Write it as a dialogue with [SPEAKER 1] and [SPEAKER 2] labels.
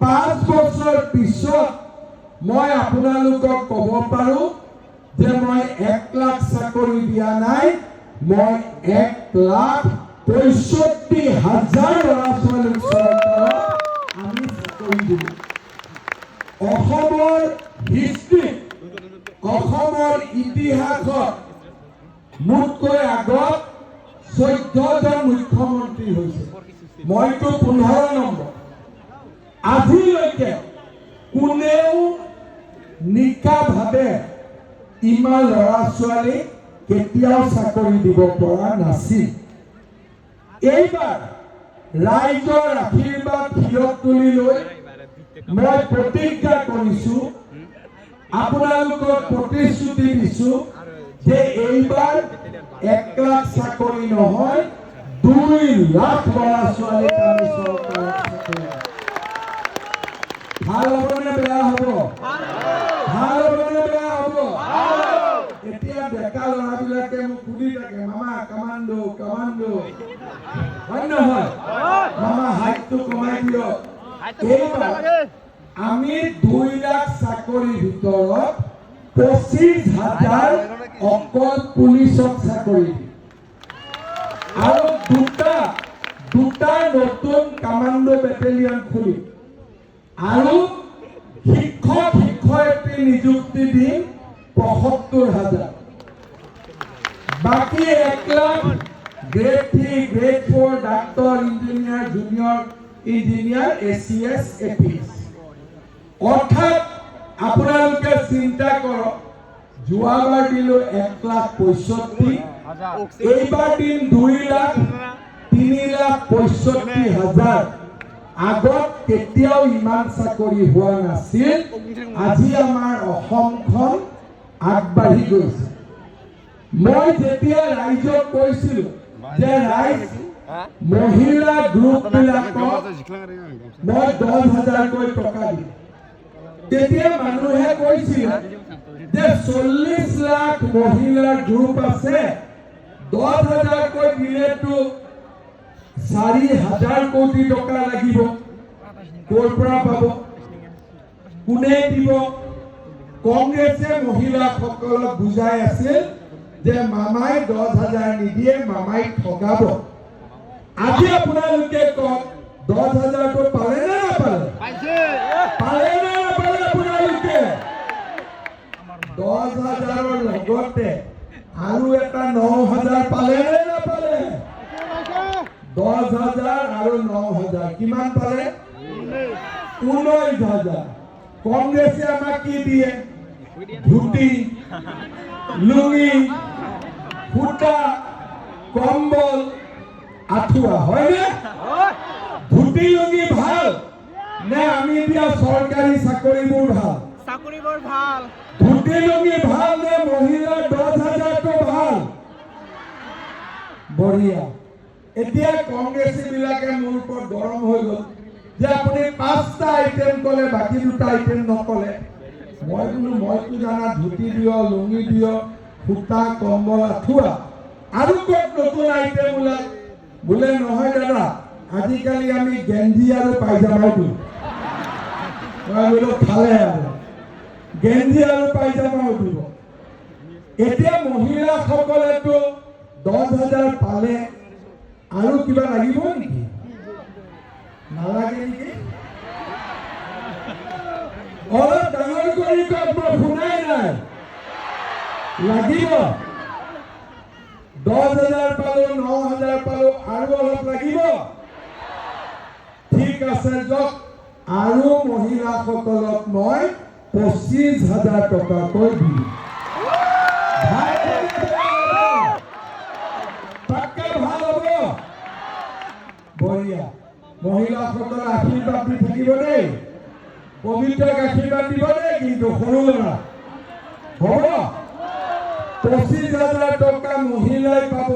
[SPEAKER 1] 5 বছৰ পিছত মই আপোনালোকক ক'ব পাৰোঁ যে মই 1 লাখ চাকৰি দিয়া নাই, মই 1,65,000 ল'ৰা ছোৱালীক চৰকাৰক আমি চাকৰি দিলোঁ। অসমৰ হিষ্ট্ৰী, অসমৰ ইতিহাসত মোতকৈ আগত 14জন মুখ্যমন্ত্ৰী হৈছে, মইতো 15 নম্বৰ। আজিলৈকে কোনেও নিকাভাৱে ইমান ল'ৰা ছোৱালীক কেতিয়াও চাকৰি দিব পৰা নাছিল। এইবাৰ ৰাইজৰ আশীৰ্বাদ শিৰত তুলি লৈ মই প্ৰতিজ্ঞা কৰিছোঁ, আপোনালোকক প্ৰতিশ্ৰুতি দিছোঁ যে এইবাৰ 1 লাখ চাকৰি নহয়, 2 লাখ ল'ৰা ছোৱালীক আমি চৰকাৰক চাকৰি দিম। ভাল হ'বনে বেয়া হ'ব? ভাল হ'বনে বেয়া হ'ব? এতিয়া ডেকা ল'ৰাবিলাকে মোক সুধি থাকে, মামা কামাণ্ডো কামাণ্ডো, হয় নহয়? মামা হাইটটো কমাই দিয়ক। এইবাৰ আমি 2 লাখ চাকৰিৰ ভিতৰত 25,000 অকল পুলিচক চাকৰি দিম আৰু দুটা নতুন কামাণ্ডো বেটেলিয়ন খুলিম আৰু শিক্ষক শিক্ষয়িত্ৰী নিযুক্তি দিম 75,000। বাকী 1 lakh grade 3, grade 4 doctor, engineer, junior engineer, ACS, APS। অৰ্থাৎ আপোনালোকে চিন্তা কৰক, যোৱাবাৰ দিলোঁ 1,65,000, এইবাৰ দিম 2,03,65,000। আগত কেতিয়াও ইমান চাকৰি হোৱা নাছিল। আজি আমাৰ অসমখন আগবাঢ়ি গৈছে। মই যেতিয়া ৰাইজক কৈছিলোঁ যে ৰাইজ মহিলা গ্ৰুপবিলাকক মই 10,000কৈ টকা দিম, তেতিয়া মানুহে কৈছিল যে 40 লাখ মহিলাৰ গ্ৰুপ আছে, 10,000কৈ দিলেতো 4,000 কোটি টকা লাগিব, ক'ৰ পৰা পাব, কোনে দিব? কংগ্ৰেছে মহিলাসকলক বুজাই আছিল যে মামাই 10,000 নিদিয়ে, মামাই ঠগাব। আজি আপোনালোকে কওক, 10,000টো পালে নে নাপালে? পালে নে নাপালে? আপোনালোকে 10,000ৰ লগতে আৰু এটা 9,000 পালে নে নাপালে? 10,000 আৰু 9,000 কিমান পালে? 19,000। কংগ্ৰেছে আমাক কি দিয়ে? ধুতি, লুঙি, সূতা, কম্বল, আঁঠুৱা, হয়নে? ধুতি লুঙি ভাল নে আমি দিয়া চৰকাৰী চাকৰিবোৰ ভাল?
[SPEAKER 2] চাকৰিবোৰ ভাল।
[SPEAKER 1] ধুতি লুঙি ভাল নে মহিলাৰ 10,000টো ভাল? বঢ়িয়া। এতিয়া কংগ্ৰেছীবিলাকে মোৰ ওপৰত গৰম হৈ গ'ল যে আপুনি 5টা আইটেম ক'লে, বাকী 2টা আইটেম নক'লে। মই বোলো মইতো জানা ধুতি দিয়, লুঙি দিয়, সূতা, কম্বল, আঁঠুৱা, আৰু ক'ত নতুন আইটেম ওলাল? বোলে নহয় দাদা, আজিকালি আমি গেঞ্জি আৰু পাইজামাও দিওঁ। মই বোলো খালে আৰু গেঞ্জি আৰু পাইজামাও দিব। এতিয়া মহিলাসকলেতো 10,000 পালে, আৰু কিবা লাগিব নেকি? নালাগে নেকি? অলপ ডাঙৰ কৰি কওক, মই শুনাই নাই। লাগিব? 10,000 পালো, 9,000 পালো, আৰু অলপ লাগিব? ঠিক আছে যাওক, আৰু মহিলাসকলক মই 25,000 টকাকৈ দিম। পাক্কা ভাল হ'ব? বঢ়িয়া। মহিলাসকলৰ আশীৰ্বাদ দি থাকিব দেই, পবিত্ৰক আশীৰ্বাদ দিব দেই, কিন্তু সৰু ল'ৰা হ'ব। 25,000 টকা মহিলাই পাব।